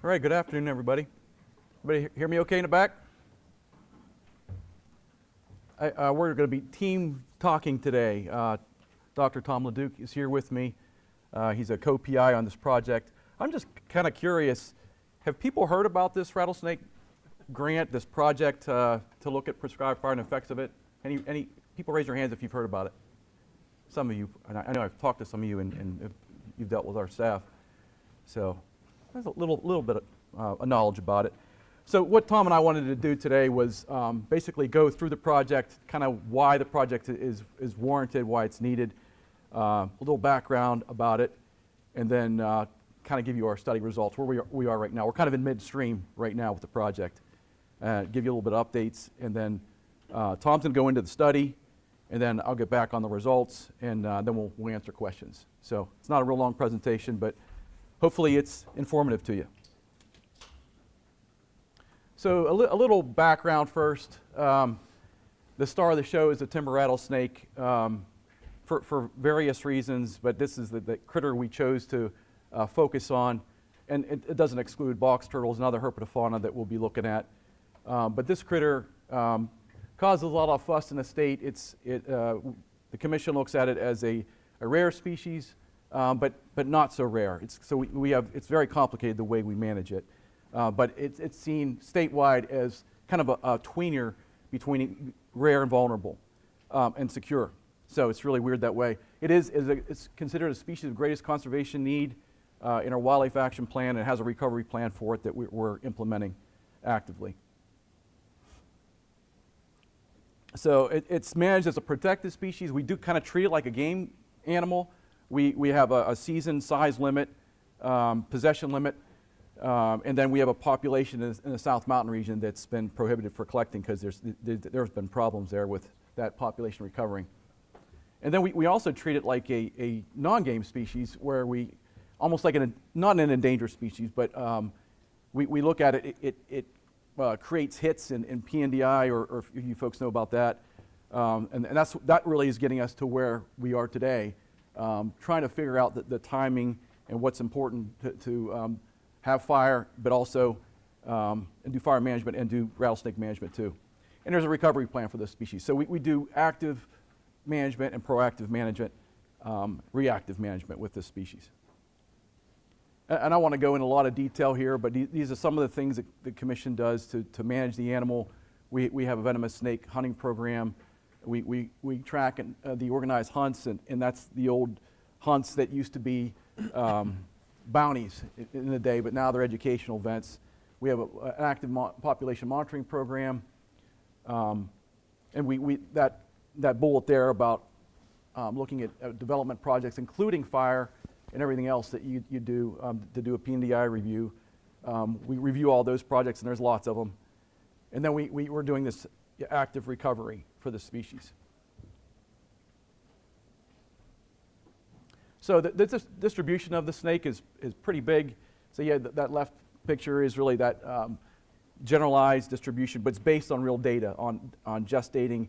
All right, good afternoon, everybody. Everybody hear me okay in the back? We're going to be team talking today. Dr. Tom LaDuke is here with me. He's a co-PI on this project. I'm just kind of curious, have people heard about this rattlesnake grant, this project to look at prescribed fire and effects of it? Any people raise your hands if you've heard about it? Some of you, and I know I've talked to some of you and you've dealt with our staff. So there's a little bit of knowledge about it. So what Tom and I wanted to do today was basically go through the project, kind of why the project is warranted, why it's needed, a little background about it, and then kind of give you our study results, where we are right now. We're kind of in midstream right now with the project. Give you a little bit of updates, and then Tom's going to go into the study, and then I'll get back on the results, and then we'll answer questions. So it's not a real long presentation, but hopefully it's informative to you. So a little background first. The star of the show is the timber rattlesnake for various reasons, but this is the critter we chose to focus on. And it doesn't exclude box turtles and other herpetofauna that we'll be looking at. But this critter causes a lot of fuss in the state. The commission looks at it as a rare species, but not so rare. It's very complicated the way we manage it. But it's seen statewide as kind of a tweener between rare and vulnerable and secure. So it's really weird that way. It's considered a species of greatest conservation need in our wildlife action plan, and has a recovery plan for it that we're implementing actively. So it's managed as a protected species. We do kind of treat it like a game animal. We have a season size limit, possession limit. And then we have a population in the South Mountain region that's been prohibited for collecting because there's been problems there with that population recovering. And then we also treat it like a non-game species, where we, almost like not an endangered species, but we look at it, it creates hits in PNDI, or if you folks know about that. And that really is getting us to where we are today, trying to figure out the timing and what's important to have fire, but also and do fire management and do rattlesnake management too. And there's a recovery plan for this species. So we do active management and proactive management, reactive management with this species. And I want to go in a lot of detail here, but these are some of the things that the commission does to manage the animal. We have a venomous snake hunting program. We track the organized hunts, and that's the old hunts that used to be bounties in the day, but now they're educational events. We have an active population monitoring program, and that bullet there about looking at development projects, including fire and everything else that you do to do a PNDI review. We review all those projects, and there's lots of them. And then we're doing this active recovery for the species. So the distribution of the snake is pretty big. So yeah, that left picture is really that generalized distribution, but it's based on real data on gestating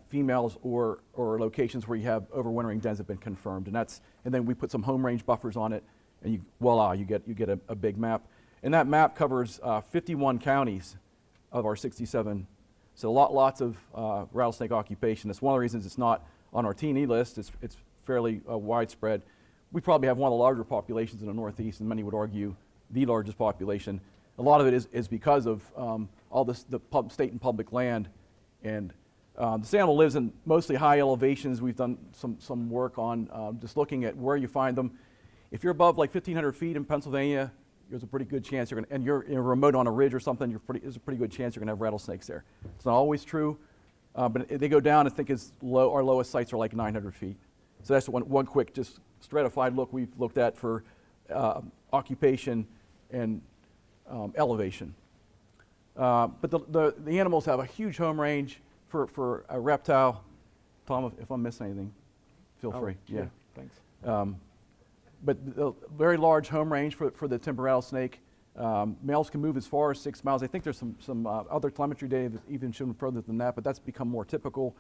females or locations where you have overwintering dens have been confirmed. And then we put some home range buffers on it, and voila, you get a big map. And that map covers 51 counties of our 67. So lots of rattlesnake occupation. That's one of the reasons it's not on our T&E list. It's fairly widespread. We probably have one of the larger populations in the Northeast, and many would argue the largest population. A lot of it is because of all the state and public land. And this animal lives in mostly high elevations. We've done some work on just looking at where you find them. If you're above like 1,500 feet in Pennsylvania, there's a pretty good chance and you're in a remote on a ridge or something, there's a pretty good chance you're going to have rattlesnakes there. It's not always true, but they go down. I think our lowest sites are like 900 feet. So that's one quick, just stratified look we've looked at for occupation and elevation. But the animals have a huge home range for a reptile. Tom, if I'm missing anything, feel free. Yeah, thanks. But a very large home range for the timber rattlesnake. Males can move as far as 6 miles. I think there's some other telemetry data that's even shown further than that, but that's become more typical.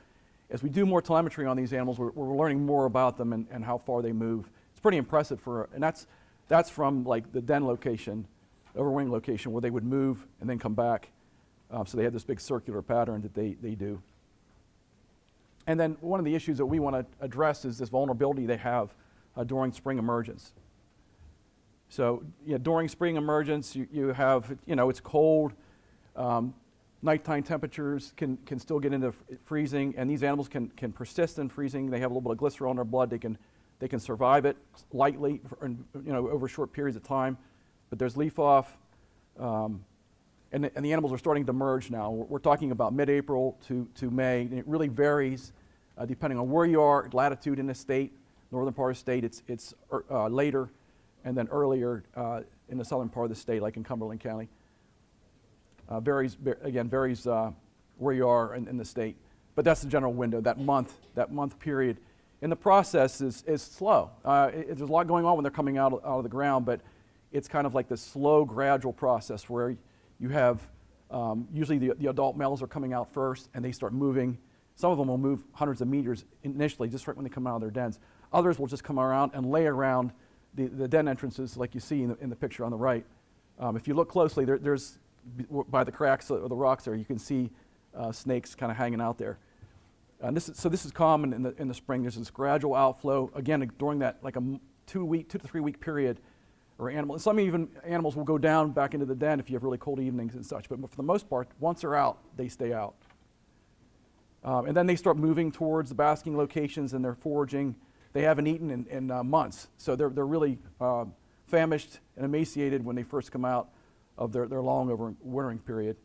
As we do more telemetry on these animals, we're learning more about them and how far they move. It's pretty impressive and that's from like the den location overwing location where they would move and then come back. So they have this big circular pattern that they do. And then one of the issues that we want to address is this vulnerability they have during spring emergence. So during spring emergence, you have, it's cold. Nighttime temperatures can still get into freezing, and these animals can persist in freezing. They have a little bit of glycerol in their blood. They can survive it lightly, over short periods of time. But there's leaf off, and the animals are starting to merge now. We're talking about mid-April to May, and it really varies depending on where you are, latitude in the state. Northern part of the state, it's later, and then earlier in the southern part of the state, like in Cumberland County. Varies where you are in the state. But that's the general window, that month period. And the process is slow. There's a lot going on when they're coming out of the ground, but it's kind of like this slow, gradual process where you have, usually the adult males are coming out first, and they start moving. Some of them will move hundreds of meters initially, just right when they come out of their dens. Others will just come around and lay around the den entrances like you see in the picture on the right. If you look closely, there's by the cracks of the rocks there, you can see snakes kind of hanging out there. This is common in the spring. There's this gradual outflow, again, during that like a 2 to 3 week period, or some even animals will go down back into the den if you have really cold evenings and such, but for the most part, once they're out, they stay out. And then they start moving towards the basking locations, and they're foraging. They haven't eaten in months, so they're really famished and emaciated when they first come out of their long overwintering period.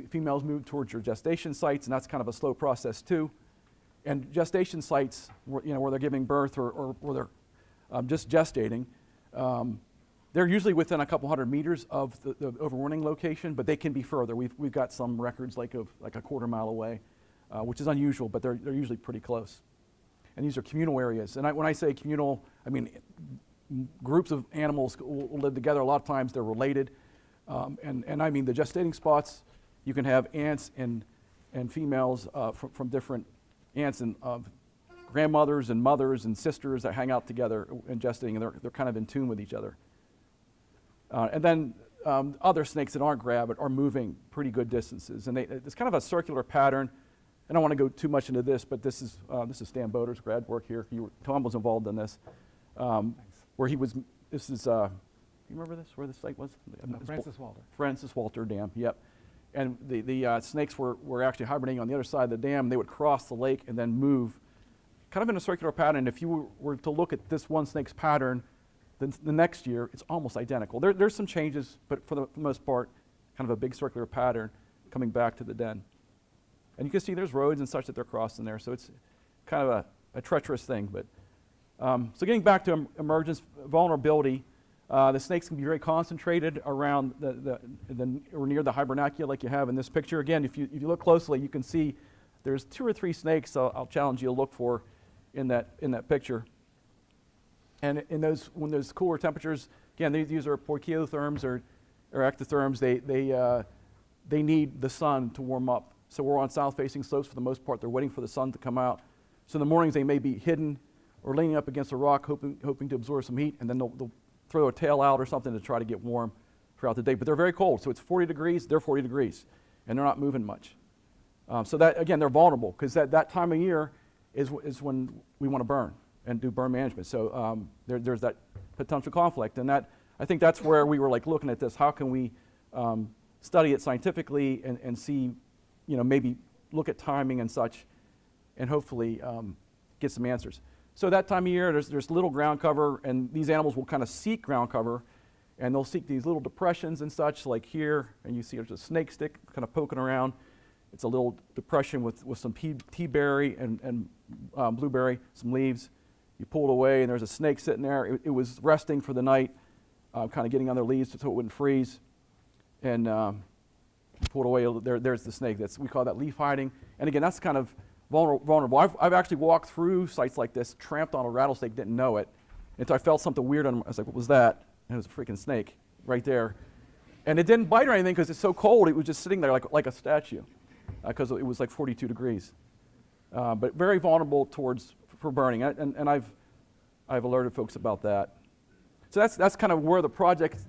Females move towards your gestation sites, and that's kind of a slow process too. And gestation sites, where they're giving birth or where they're just gestating, they're usually within a couple hundred meters of the overwintering location, but they can be further. We've got some records like a quarter mile away, which is unusual, but they're usually pretty close. And these are communal areas. And when I say communal, I mean groups of animals will live together. A lot of times they're related. And I mean the gestating spots, you can have ants and females from different ants and grandmothers and mothers and sisters that hang out together and gestating, and they're kind of in tune with each other. And then other snakes that aren't gravid are moving pretty good distances, and it's kind of a circular pattern. I don't want to go too much into this, but this is Stan Boder's grad work here. Tom was involved in this, where he was. This is. You remember this? Where the site was? Francis Walter. Francis Walter Dam. Yep. And the snakes were actually hibernating on the other side of the dam. They would cross the lake and then move, kind of in a circular pattern. If you were to look at this one snake's pattern, then the next year it's almost identical. There's some changes, but for the most part, kind of a big circular pattern coming back to the den. And you can see there's roads and such that they're crossing there, so it's kind of a treacherous thing. But so getting back to emergence vulnerability, the snakes can be very concentrated around or near the hibernacula, like you have in this picture. Again, if you look closely, you can see there's 2 or 3 snakes I'll challenge you to look for in that picture. And when there's cooler temperatures, again, these are poikilotherms or ectotherms. They need the sun to warm up. So we're on south-facing slopes for the most part. They're waiting for the sun to come out. So in the mornings they may be hidden or leaning up against a rock, hoping to absorb some heat, and then they'll throw a tail out or something to try to get warm throughout the day. But they're very cold, so it's 40 degrees, they're 40 degrees, and they're not moving much. So that, again, they're vulnerable, because that time of year is when we want to burn and do burn management. So there's that potential conflict, and I think that's where we were looking at this. How can we study it scientifically and see, maybe look at timing and such, and hopefully get some answers. So that time of year, there's little ground cover, and these animals will kind of seek ground cover, and they'll seek these little depressions and such, like here, and you see there's a snake stick kind of poking around. It's a little depression with some tea berry and blueberry, some leaves. You pull it away, and there's a snake sitting there. It was resting for the night, kind of getting on their leaves so it wouldn't freeze, and pull it away. There's the snake. We call that leaf hiding. And again, that's kind of vulnerable. I've actually walked through sites like this, tramped on a rattlesnake, didn't know it, until I felt something weird on him. I was like, what was that? And it was a freaking snake right there. And it didn't bite or anything because it's so cold. It was just sitting there like a statue because it was like 42 degrees. But very vulnerable for burning. And I've alerted folks about that. So that's kind of where the project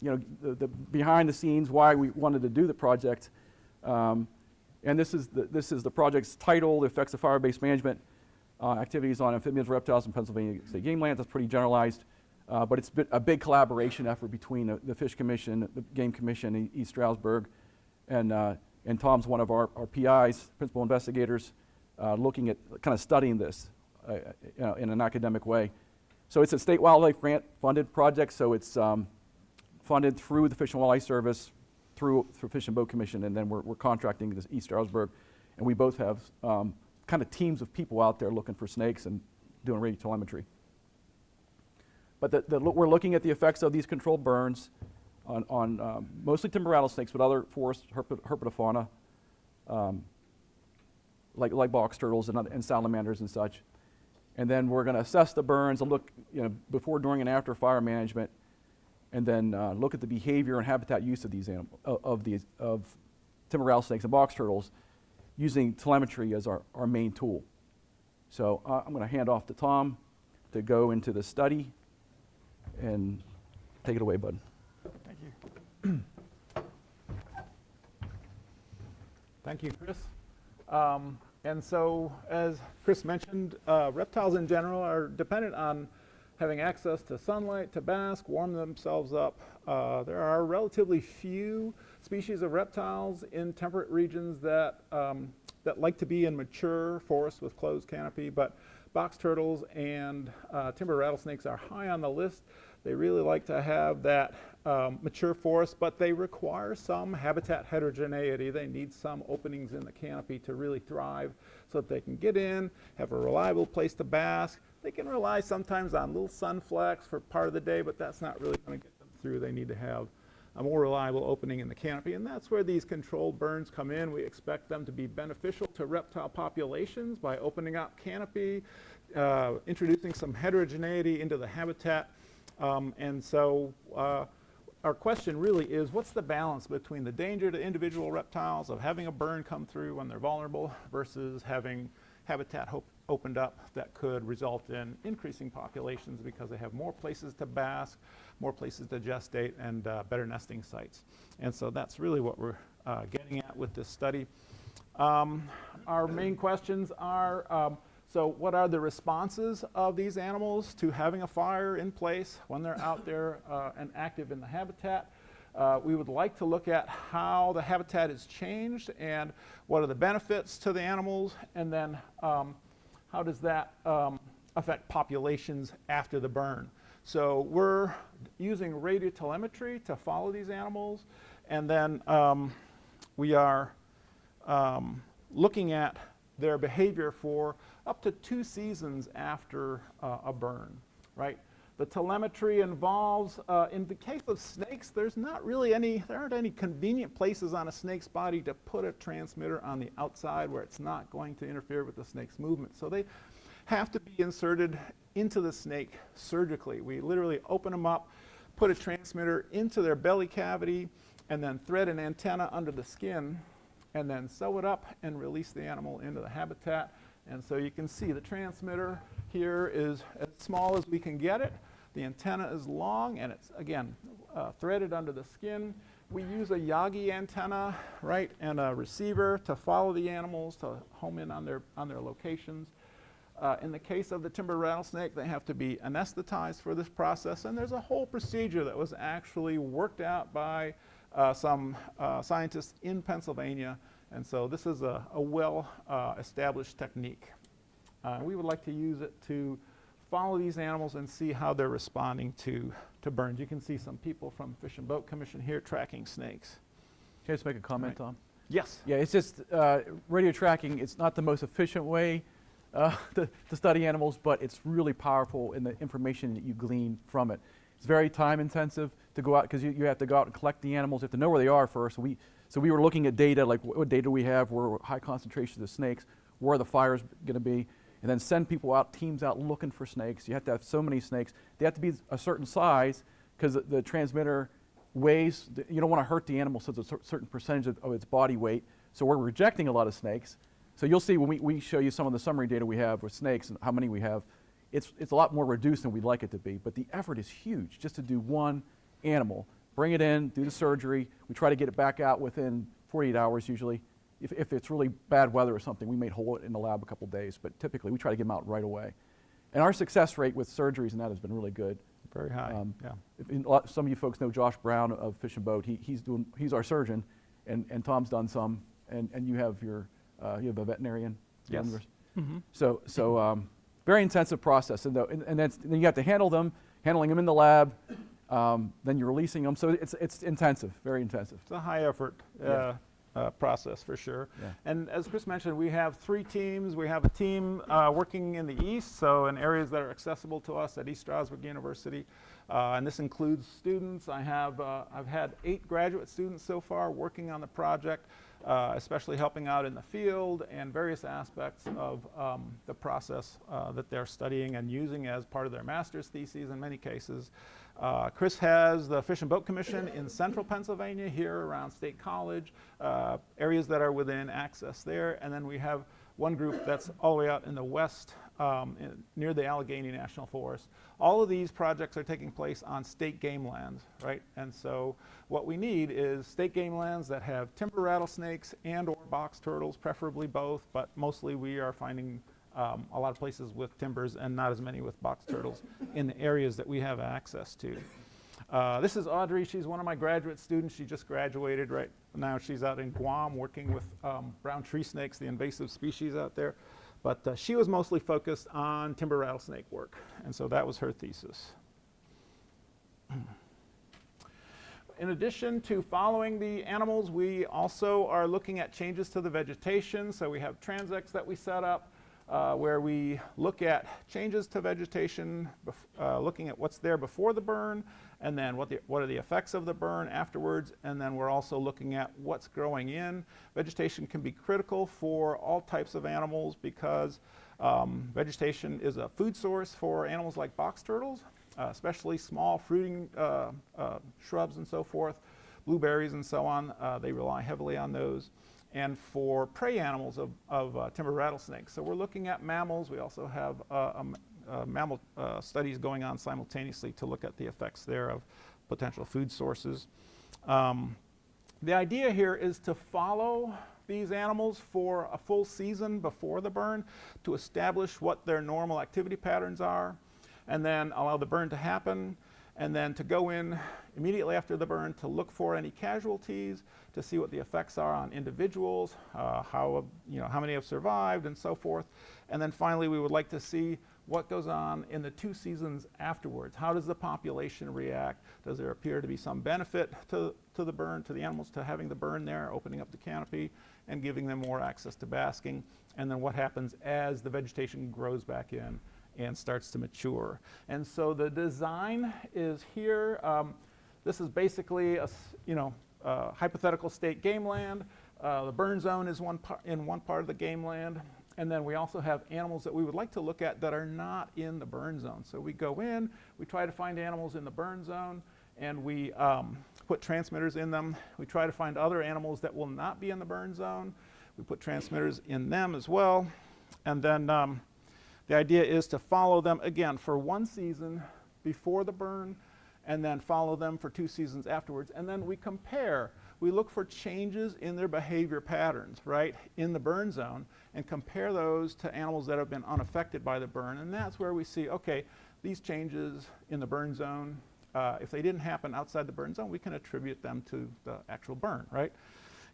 the behind the scenes why we wanted to do the project. And this is the project's title: the effects of fire-based management activities on amphibians, reptiles in Pennsylvania state game lands. That's pretty generalized, but it's been a big collaboration effort between the Fish Commission, the Game Commission in East Stroudsburg, and Tom's one of our PIs, principal investigators, looking at kind of studying this in an academic way. So it's a state wildlife grant funded project, so it's funded through the Fish and Wildlife Service, through Fish and Boat Commission, and then we're contracting this East Stroudsburg, and we both have kind of teams of people out there looking for snakes and doing radiotelemetry. But we're looking at the effects of these controlled burns on mostly timber rattlesnakes, but other forest herpetofauna, like box turtles and salamanders and such. And then we're going to assess the burns and look, before, during, and after fire management, and then look at the behavior and habitat use of these animals, of timber rattlesnakes and box turtles, using telemetry as our main tool. So I'm going to hand off to Tom to go into the study, and take it away, bud. Thank you. Thank you, Chris. And so, as Chris mentioned, reptiles in general are dependent on having access to sunlight to bask, warm themselves up. There are relatively few species of reptiles in temperate regions that like to be in mature forests with closed canopy, but box turtles and timber rattlesnakes are high on the list. They really like to have that mature forest, but they require some habitat heterogeneity. They need some openings in the canopy to really thrive so that they can get in, have a reliable place to bask. They can rely sometimes on little sun flecks for part of the day, but that's not really going to get them through. They need to have a more reliable opening in the canopy, and that's where these controlled burns come in. We expect them to be beneficial to reptile populations by opening up canopy, introducing some heterogeneity into the habitat. And so our question really is, what's the balance between the danger to individual reptiles of having a burn come through when they're vulnerable versus having habitat opened up that could result in increasing populations because they have more places to bask, more places to gestate, and better nesting sites. And so that's really what we're getting at with this study. Our main questions are, so what are the responses of these animals to having a fire in place when they're out there and active in the habitat? We would like to look at how the habitat is changed and what are the benefits to the animals, and then how does that affect populations after the burn. So we're using radiotelemetry to follow these animals, and then we are looking at their behavior for up to 2 seasons after a burn, right? The telemetry involves, in the case of snakes, there aren't any convenient places on a snake's body to put a transmitter on the outside where it's not going to interfere with the snake's movement. So they have to be inserted into the snake surgically. We literally open them up, put a transmitter into their belly cavity, and then thread an antenna under the skin, and then sew it up and release the animal into the habitat. And so you can see the transmitter here is as small as we can get it. The antenna is long, and it's, again, threaded under the skin. We use a Yagi antenna, right, and a receiver to follow the animals, to home in on their locations. In the case of the timber rattlesnake, they have to be anesthetized for this process, and there's a whole procedure that was actually worked out by some scientists in Pennsylvania, and so this is a well-established technique. We would like to use it to follow these animals and see how they're responding to burns. You can see some people from Fish and Boat Commission here tracking snakes. Can I just make a comment, Tom? Yes. Yeah, it's just radio tracking. It's not the most efficient way to study animals, but it's really powerful in the information that you glean from it. It's very time intensive to go out, because you have to go out and collect the animals. You have to know where they are first. So we were looking at data, like what data do we have, where high concentrations of snakes, where are the fires going to be, and then send people out, teams out looking for snakes. You have to have so many snakes. They have to be a certain size, because the transmitter weighs, you don't want to hurt the animal, so it's a certain percentage of its body weight. So we're rejecting a lot of snakes. So you'll see when we show you some of the summary data we have with snakes and how many we have, it's a lot more reduced than we'd like it to be, but the effort is huge just to do one animal bring it in, do the surgery. We try to get it back out within 48 hours usually. If it's really bad weather or something, we may hold it in the lab a couple days, but typically we try to get them out right away. And our success rate with surgeries and that has been really good. Very high, yeah. Some of you folks know Josh Brown of Fish and Boat. He's our surgeon, and Tom's done some, and you have you have a veterinarian. Yes. Mm-hmm. So very intensive process, and then you have to handling them in the lab, then you're releasing them. So it's intensive, very intensive. It's a high effort process for sure. Yeah. And as Chris mentioned, we have 3 teams. We have a team working in the east, so in areas that are accessible to us at East Stroudsburg University. And this includes students. I've had 8 graduate students so far working on the project, especially helping out in the field and various aspects of the process that they're studying and using as part of their master's theses in many cases. Chris has the Fish and Boat Commission in central Pennsylvania, here around State College, areas that are within access there. And then we have one group that's all the way out in the west, near the Allegheny National Forest. All of these projects are taking place on state game lands, right? And so what we need is state game lands that have timber rattlesnakes and or box turtles, preferably both, but mostly we are finding a lot of places with timbers and not as many with box turtles in the areas that we have access to. This is Audrey. She's one of my graduate students. She just graduated right now. She's out in Guam working with brown tree snakes, the invasive species out there. But she was mostly focused on timber rattlesnake work, and so that was her thesis. In addition to following the animals, we also are looking at changes to the vegetation. So we have transects that we set up where we look at changes to vegetation, looking at what's there before the burn, and then what are the effects of the burn afterwards, and then we're also looking at what's growing in. Vegetation can be critical for all types of animals because vegetation is a food source for animals like box turtles, especially small fruiting shrubs and so forth, blueberries and so on. They rely heavily on those. And for prey animals of timber rattlesnakes. So we're looking at mammals. We also have mammal studies going on simultaneously to look at the effects there of potential food sources. The idea here is to follow these animals for a full season before the burn to establish what their normal activity patterns are, and then allow the burn to happen, and then to go in immediately after the burn to look for any casualties, to see what the effects are on individuals, how many have survived and so forth. And then finally, we would like to see what goes on in the 2 seasons afterwards. How does the population react? Does there appear to be some benefit to the burn, to the animals, to having the burn there, opening up the canopy and giving them more access to basking? And then what happens as the vegetation grows back in and starts to mature. And so the design is here. This is basically a hypothetical state game land. The burn zone is in one part of the game land. And then we also have animals that we would like to look at that are not in the burn zone. So we go in, we try to find animals in the burn zone, and we put transmitters in them. We try to find other animals that will not be in the burn zone. We put transmitters in them as well. And then the idea is to follow them, again, for 1 season before the burn, and then follow them for 2 seasons afterwards. And then we compare. We look for changes in their behavior patterns, right, in the burn zone, and compare those to animals that have been unaffected by the burn. And that's where we see, okay, these changes in the burn zone, if they didn't happen outside the burn zone, we can attribute them to the actual burn, right?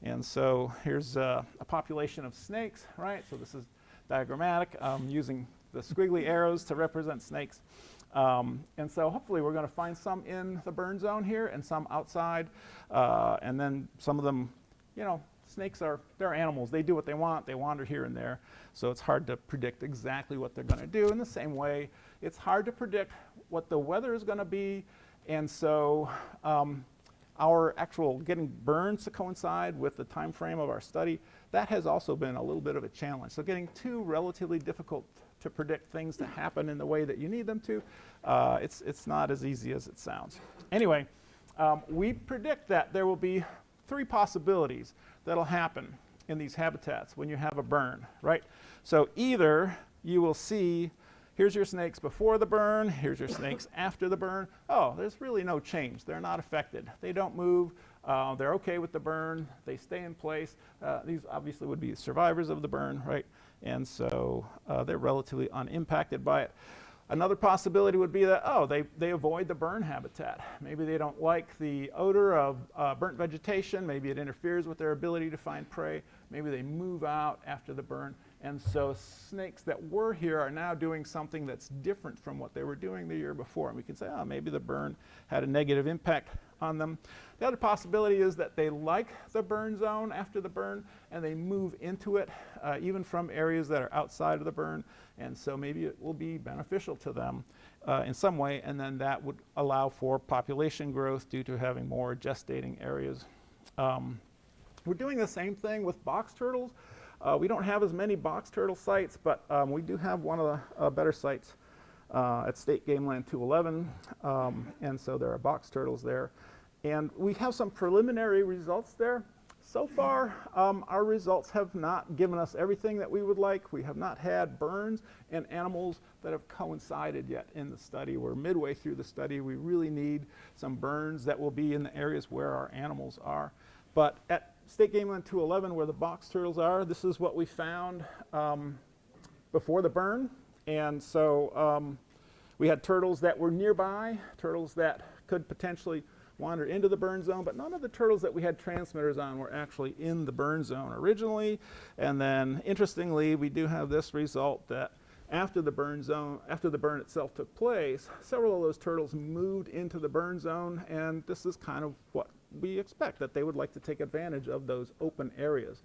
And so here's a population of snakes, right? So this is diagrammatic, using the squiggly arrows to represent snakes. And so hopefully we're going to find some in the burn zone here and some outside. And then some of them, snakes they're animals. They do what they want. They wander here and there. So it's hard to predict exactly what they're going to do. In the same way, it's hard to predict what the weather is going to be. And so our actual getting burns to coincide with the time frame of our study, that has also been a little bit of a challenge. So getting 2 relatively difficult to predict things to happen in the way that you need them to, it's not as easy as it sounds. Anyway, we predict that there will be 3 possibilities that'll happen in these habitats when you have a burn, right? So either you will see here's your snakes before the burn, here's your snakes after the burn. Oh, there's really no change. They're not affected. They don't move. They're okay with the burn. They stay in place. These obviously would be survivors of the burn, right? And so they're relatively unimpacted by it. Another possibility would be that, oh, they avoid the burn habitat. Maybe they don't like the odor of burnt vegetation. Maybe it interferes with their ability to find prey. Maybe they move out after the burn. And so snakes that were here are now doing something that's different from what they were doing the year before. And we can say, oh, maybe the burn had a negative impact on them. The other possibility is that they like the burn zone after the burn, and they move into it, even from areas that are outside of the burn. And so maybe it will be beneficial to them in some way, and then that would allow for population growth due to having more gestating areas. We're doing the same thing with box turtles. We don't have as many box turtle sites, but we do have one of the better sites at State Game Land 211, and so there are box turtles there. And we have some preliminary results there. So far, our results have not given us everything that we would like. We have not had burns in animals that have coincided yet in the study. We're midway through the study. We really need some burns that will be in the areas where our animals are. But at State Game Land 211, where the box turtles are, this is what we found before the burn. And so we had turtles that were nearby, turtles that could potentially wander into the burn zone, but none of the turtles that we had transmitters on were actually in the burn zone originally. And then, interestingly, we do have this result that after the burn itself took place, several of those turtles moved into the burn zone, and this is kind of what we expect, that they would like to take advantage of those open areas.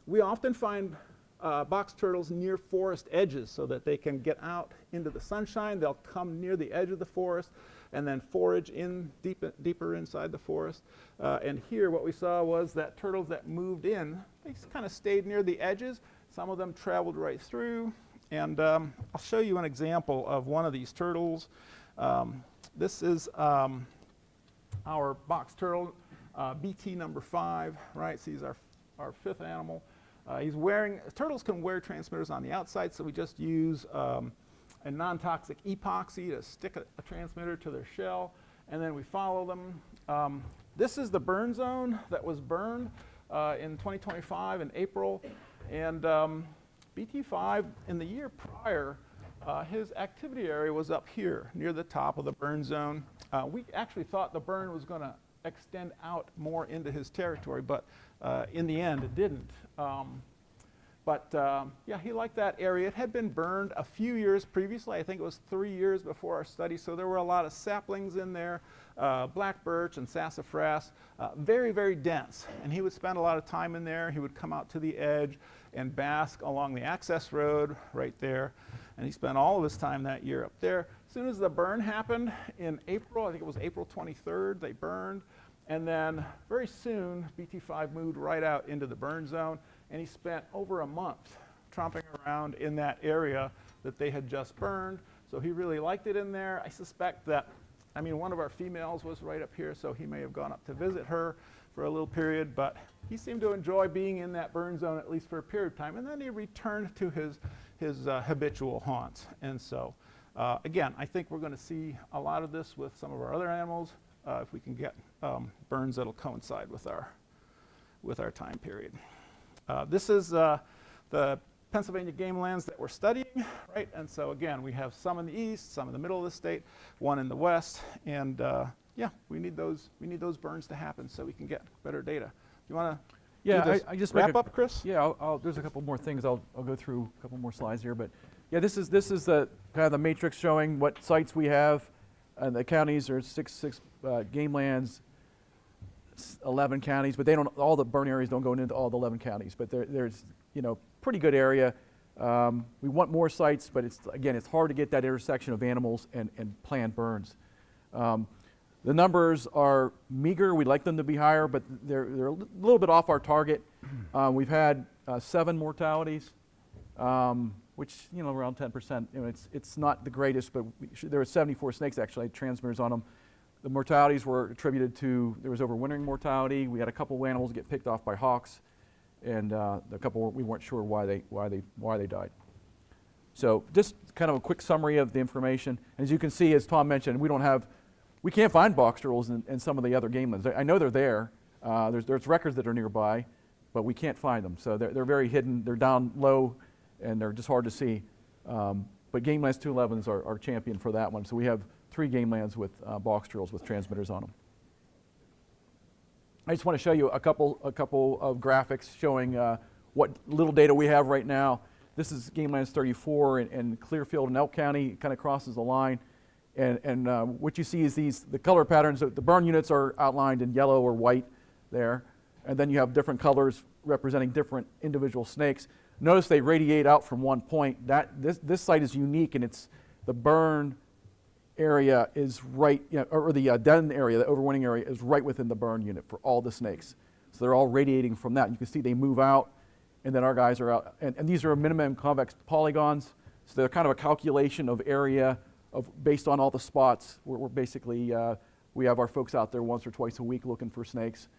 We often find box turtles near forest edges so that they can get out into the sunshine. They'll come near the edge of the forest and then forage in deeper inside the forest. And here what we saw was that turtles that moved in, they kind of stayed near the edges. Some of them traveled right through. And I'll show you an example of one of these turtles. This is our box turtle, BT number 5, right? So he's our fifth animal. Turtles can wear transmitters on the outside, so we just use a non-toxic epoxy to stick a transmitter to their shell, and then we follow them. This is the burn zone that was burned in 2025 in April, and BT5 in the year prior, his activity area was up here near the top of the burn zone. We actually thought the burn was going to extend out more into his territory, but in the end it didn't. Yeah, he liked that area. It had been burned a few years previously. I think it was 3 years before our study, so there were a lot of saplings in there, black birch and sassafras, very, very dense. And he would spend a lot of time in there. He would come out to the edge and bask along the access road right there. And he spent all of his time that year up there. As soon as the burn happened in April, I think it was April 23rd, they burned. And then very soon, BT5 moved right out into the burn zone, and he spent over a month tromping around in that area that they had just burned. So he really liked it in there. I suspect that, one of our females was right up here, so he may have gone up to visit her for a little period, but he seemed to enjoy being in that burn zone at least for a period of time, and then he returned to his habitual haunts. And so, again, I think we're going to see a lot of this with some of our other animals if we can get burns that'll coincide with our time period. This is the Pennsylvania game lands that we're studying, right? And so again, we have some in the east, some in the middle of the state, one in the west, and yeah, we need those burns to happen so we can get better data. You want to I just wrap up, Chris? Yeah, there's a couple more things. I'll go through a couple more slides here, but yeah, this is the kind of the matrix showing what sites we have. The counties are six game lands, 11 counties, but all the burn areas don't go into all the 11 counties, but there's pretty good area. We want more sites, but it's hard to get that intersection of animals and planned burns. The numbers are meager. We'd like them to be higher, but they're a little bit off our target. We've had 7 mortalities, which around 10%. It's not the greatest, but there were 74 snakes actually had transmitters on them. The mortalities were attributed to, there was overwintering mortality. We had a couple animals get picked off by hawks, and a couple we weren't sure why they died. So just kind of a quick summary of the information. As you can see, as Tom mentioned, we can't find box turtles in some of the other game lands. I know they're there. There's records that are nearby, but we can't find them. So they're very hidden. They're down low, and they're just hard to see. But Game Lands 211s are champion for that one. So we have 3 game lands with box turtles with transmitters on them. I just want to show you a couple of graphics showing what little data we have right now. This is Game Lands 34 in Clearfield and Elk County. It kind of crosses the line. And what you see is the color patterns. The burn units are outlined in yellow or white there. And then you have different colors representing different individual snakes. Notice they radiate out from one point. This site is unique, and the burn area is right, or the den area, the overwintering area is right within the burn unit for all the snakes. So they're all radiating from that. You can see they move out, and then our guys are out. And these are minimum convex polygons, so they're kind of a calculation of area based on all the spots. We're basically, we have our folks out there once or twice a week looking for snakes,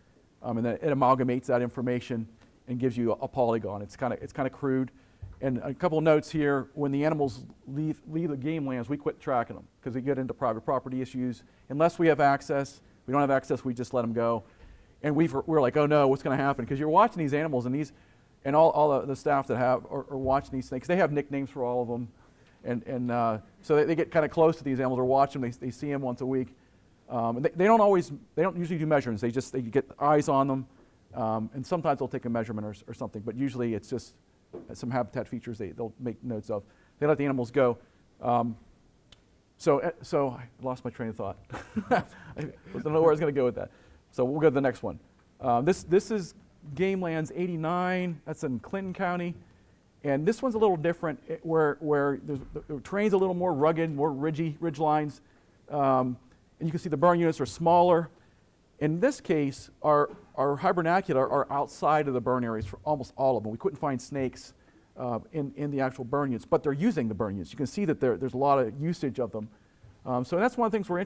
and then it amalgamates that information and gives you a polygon. It's kind of crude. And a couple of notes here: when the animals leave the game lands, we quit tracking them because they get into private property issues. Unless we have access, we don't have access. We just let them go. And we're like, oh no, what's going to happen? Because you're watching these animals, and all the staff that are watching these snakes, they have nicknames for all of them, and so they get kind of close to these animals. They're watching them. They see them once a week. And they don't usually do measurements. They get eyes on them, and sometimes they'll take a measurement or something. But usually it's just some habitat features they'll make notes of. They let the animals go. So I lost my train of thought. I don't know where I was going to go with that. So we'll go to the next one. This is Game Lands 89. That's in Clinton County. And this one's a little different, where the terrain's a little more rugged, more ridge lines. And you can see the burn units are smaller. In this case, our hibernacular are outside of the burn areas for almost all of them. We couldn't find snakes in the actual burn units, but they're using the burn units. You can see that there's a lot of usage of them. So that's one of the things we're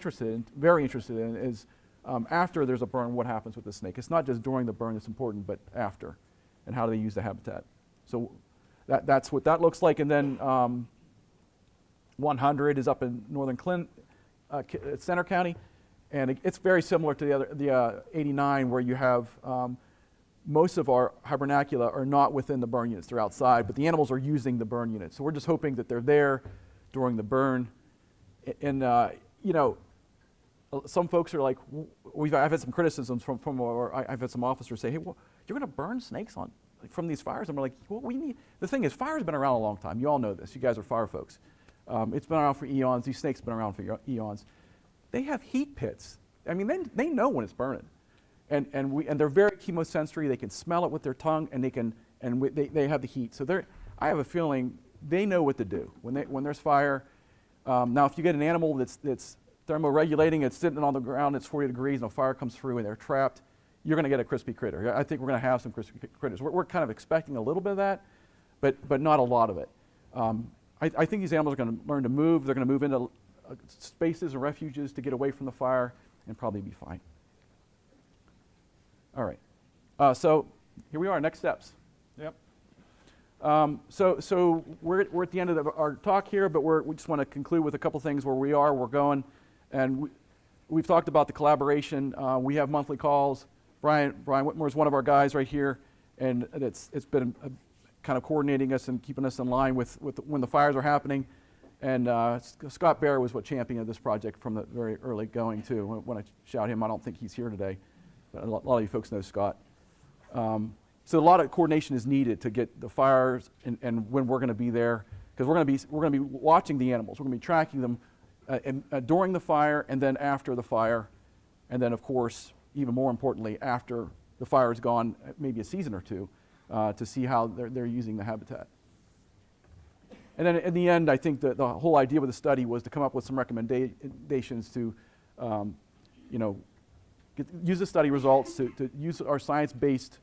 very interested in, is after there's a burn, what happens with the snake. It's not just during the burn that's important, but after, and how do they use the habitat. So that's what that looks like. And then 100 is up in northern Center County. And it's very similar to the 89, where you have most of our hibernacula are not within the burn units. They're outside, but the animals are using the burn units. So we're just hoping that they're there during the burn. And some folks are like, I've had some criticisms I've had some officers say, hey, well, you're going to burn snakes from these fires? And we're like, well, the thing is, fire's been around a long time. You all know this. You guys are fire folks. It's been around for eons. These snakes have been around for eons. They have heat pits. I mean, they know when it's burning, and they're very chemosensory. They can smell it with their tongue, and they have the heat. So I have a feeling they know what to do when there's fire. Now, if you get an animal that's thermoregulating, it's sitting on the ground, it's 40 degrees, and a fire comes through, and they're trapped, you're going to get a crispy critter. I think we're going to have some crispy critters. We're kind of expecting a little bit of that, but not a lot of it. I think these animals are going to learn to move. They're going to move into spaces and refuges to get away from the fire and probably be fine. All right. So here we are, next steps. Yep. So we're at the end of our talk here, but we just want to conclude with a couple things where we're going. And we've talked about the collaboration. We have monthly calls. Brian Whitmore is one of our guys right here, and it's been kind of coordinating us and keeping us in line with when the fires are happening. And Scott Bear was what championed this project from the very early going too. When I shout him, I don't think he's here today, but a lot of you folks know Scott. So a lot of coordination is needed to get the fires and when we're going to be there, because we're going to be watching the animals. We're going to be tracking them during the fire and then after the fire, and then of course, even more importantly, after the fire is gone, maybe a season or two, to see how they're using the habitat. And then in the end, I think the whole idea with the study was to come up with some recommendations to, use the study results to use our science-based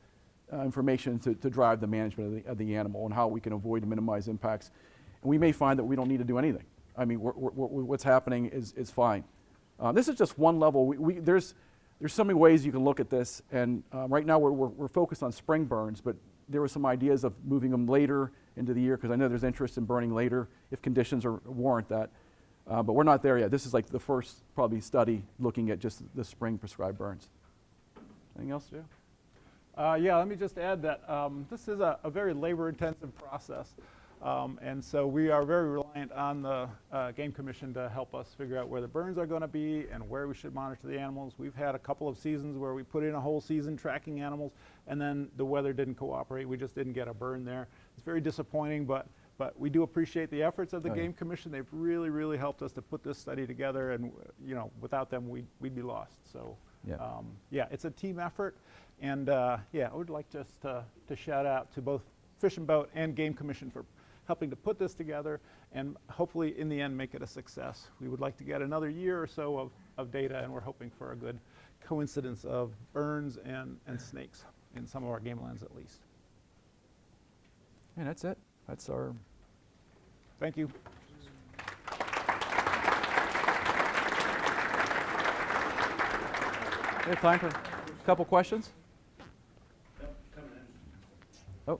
information to drive the management of the animal and how we can avoid and minimize impacts. And we may find that we don't need to do anything. I mean, what's happening is fine. This is just one level. There's so many ways you can look at this, and right now we're focused on spring burns, but there were some ideas of moving them later into the year, because I know there's interest in burning later if conditions warrant that. But we're not there yet. This is like the first probably study looking at just the spring prescribed burns. Anything else, Joe? Yeah, let me just add that this is a very labor-intensive process. And so we are very reliant on the Game Commission to help us figure out where the burns are going to be and where we should monitor the animals. We've had a couple of seasons where we put in a whole season tracking animals, and then the weather didn't cooperate. We just didn't get a burn there. It's very disappointing, but we do appreciate the efforts of the Game Commission. They've really, really helped us to put this study together, and without them, we'd be lost. So yeah, it's a team effort, and yeah, I would like just to shout out to both Fish and Boat and Game Commission for helping to put this together and hopefully in the end make it a success. We would like to get another year or so of data, and we're hoping for a good coincidence of burns and snakes in some of our game lands at least. And that's it. That's our... Thank you. We have time for a couple questions? Oh.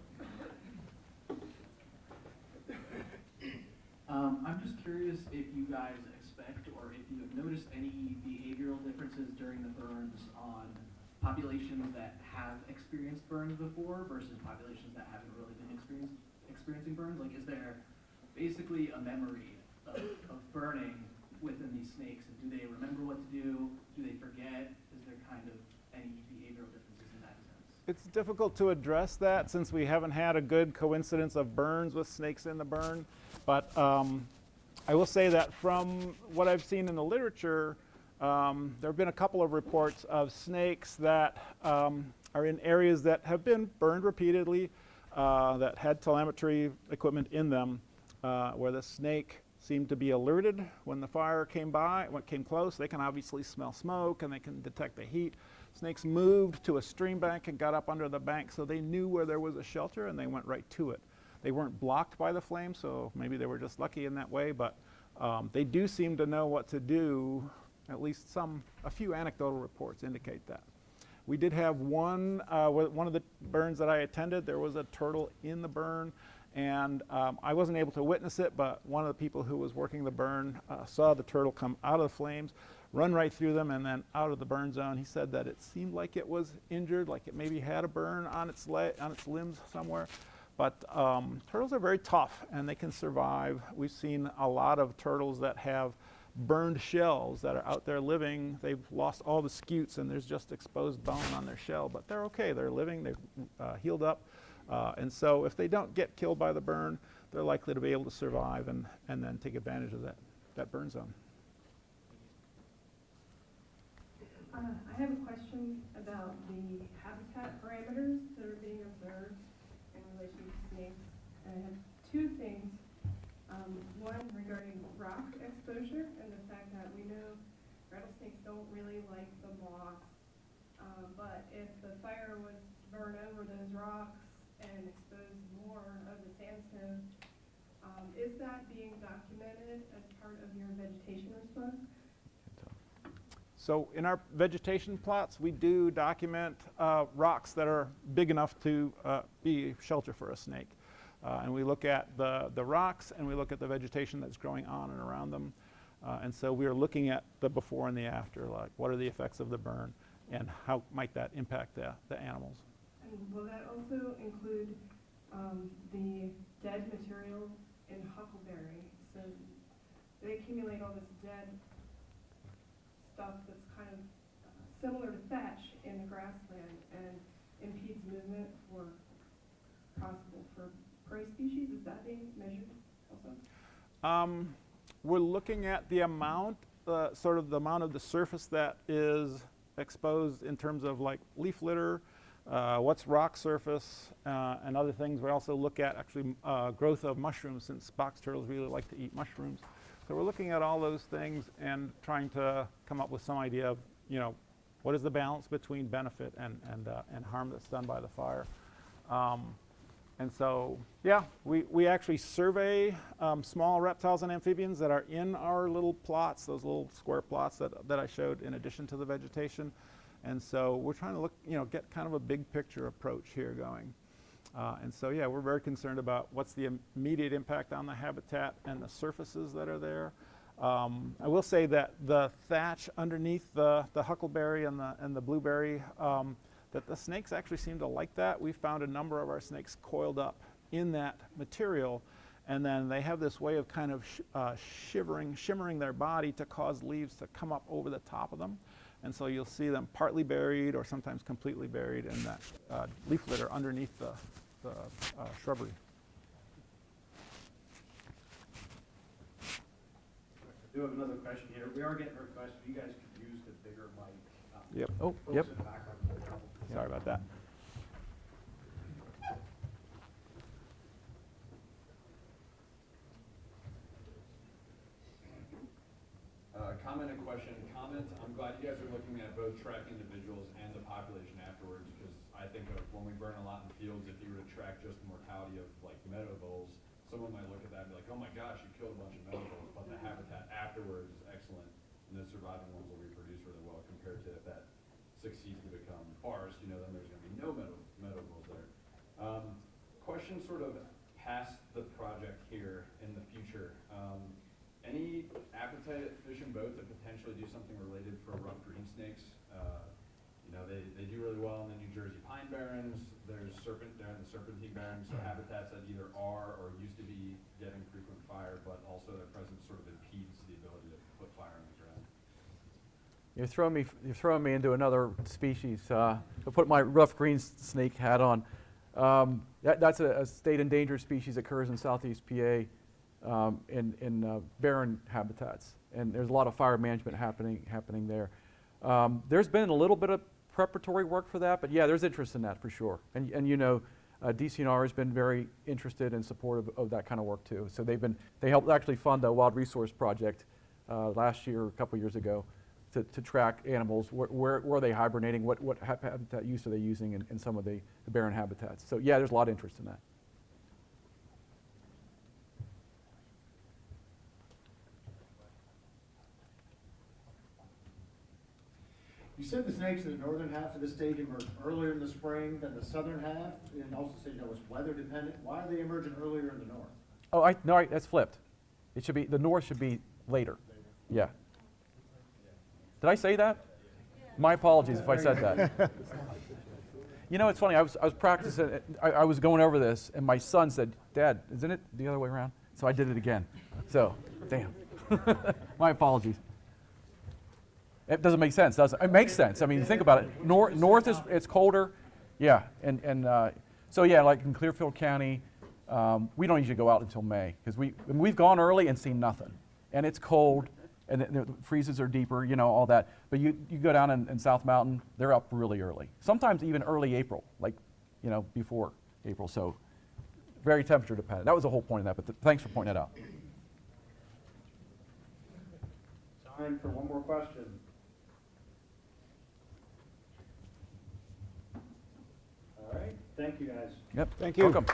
I'm just curious if you guys expect or if you have noticed any behavioral differences during the burns on populations that have experienced burns before versus populations that haven't really been experiencing burns. Like, is there basically a memory of burning within these snakes? And do they remember what to do? Do they forget? Is there kind of any behavioral differences in that sense? It's difficult to address that since we haven't had a good coincidence of burns with snakes in the burn. But I will say that from what I've seen in the literature, there have been a couple of reports of snakes that are in areas that have been burned repeatedly, that had telemetry equipment in them, where the snake seemed to be alerted when the fire came by, when it came close. They can obviously smell smoke and they can detect the heat. Snakes moved to a stream bank and got up under the bank, so they knew where there was a shelter and they went right to it. They weren't blocked by the flames, so maybe they were just lucky in that way, but they do seem to know what to do. At least a few anecdotal reports indicate that. We did have one of the burns that I attended, there was a turtle in the burn, and I wasn't able to witness it, but one of the people who was working the burn saw the turtle come out of the flames, run right through them, and then out of the burn zone. He said that it seemed like it was injured, like it maybe had a burn on its limbs somewhere. But turtles are very tough, and they can survive. We've seen a lot of turtles that have burned shells that are out there living. They've lost all the scutes, and there's just exposed bone on their shell, but they're okay. They're living. They've healed up. And so if they don't get killed by the burn, they're likely to be able to survive and then take advantage of that burn zone. I have a question about the habitat parameters that are being observed in relation to snakes. And I have two things. One regarding rock exposure and the fact that we know rattlesnakes don't really like the moss. But if the fire was to burn over those rocks and expose more of the sandstone, is that being documented as part of your vegetation response? So in our vegetation plots, we do document rocks that are big enough to be shelter for a snake. And we look at the rocks, and we look at the vegetation that's growing on and around them. And so we are looking at the before and the after, like what are the effects of the burn, and how might that impact the animals. And will that also include the dead material in huckleberry? So they accumulate all this dead stuff that's kind of similar to thatch in the grassland and impedes movement possible for prey species. Is that being measured also? We're looking at the amount, sort of the amount of the surface that is exposed in terms of like leaf litter, what's rock surface, and other things. We also look at actually growth of mushrooms, since box turtles really like to eat mushrooms. So we're looking at all those things and trying to come up with some idea of, what is the balance between benefit and harm that's done by the fire. And so, yeah, we actually survey small reptiles and amphibians that are in our little plots, those little square plots that I showed in addition to the vegetation. And so we're trying to look, get kind of a big picture approach here going. And so, yeah, we're very concerned about what's the immediate impact on the habitat and the surfaces that are there. I will say that the thatch underneath the huckleberry and the blueberry, that the snakes actually seem to like that. We found a number of our snakes coiled up in that material, and then they have this way of kind of shimmering their body to cause leaves to come up over the top of them. And so you'll see them partly buried or sometimes completely buried in that leaf litter underneath the shrubbery. I do have another question here. We are getting requests, if you guys could use the bigger mic. Yep. Oh, Folks yep. in the background will help. Sorry about that. Comment and question. Comment, I'm glad you guys are looking at both tracking individuals and the population afterwards, because I think of when we burn a lot in fields, if you were to track just the mortality of like meadow voles, someone might look at that and be like, oh my gosh, you killed a bunch of meadow voles, but the habitat afterwards is excellent, and the surviving ones will reproduce really well compared to if that succeeds to become forest, then there's going to be no meadow voles there. Question sort of past the project here in the future. Any appetite at Fish and Boat to potentially do something related for rough green snakes? They do really well in the New Jersey pine barrens. There's they're in the serpentine barrens, so habitats that either are or used to be getting frequent fire, but also their presence sort of impedes the ability to put fire on the ground. You're throwing me into another species. I'll put my rough green snake hat on. That's a state endangered species that occurs in southeast PA in barren habitats, and there's a lot of fire management happening there. There's been a little bit of preparatory work for that, but yeah, there's interest in that for sure. And DCNR has been very interested and supportive of that kind of work too. So they helped actually fund a wild resource project last year, a couple years ago, to track animals. Where are they hibernating? What habitat use are they using in some of the barren habitats? So yeah, there's a lot of interest in that. You said the snakes in the northern half of the state emerge earlier in the spring than the southern half, and also said it's weather dependent. Why are they emerging earlier in the north? Oh, no, that's flipped. It should be, the north should be later. Yeah. Did I say that? My apologies if I said that. It's funny, I was practicing, I was going over this, and my son said, Dad, isn't it the other way around? So I did it again. So, damn. My apologies. It doesn't make sense, does it? It makes sense. I mean, think about it. North is, it's colder. Yeah, so yeah, like in Clearfield County, we don't usually go out until May, because we've gone early and seen nothing. And it's cold, and the freezes are deeper, all that. But you go down in South Mountain, they're up really early. Sometimes even early April, like, before April. So very temperature dependent. That was the whole point of that, but thanks for pointing that out. Time for one more question. All right, thank you guys. Yep. Thank you. Welcome.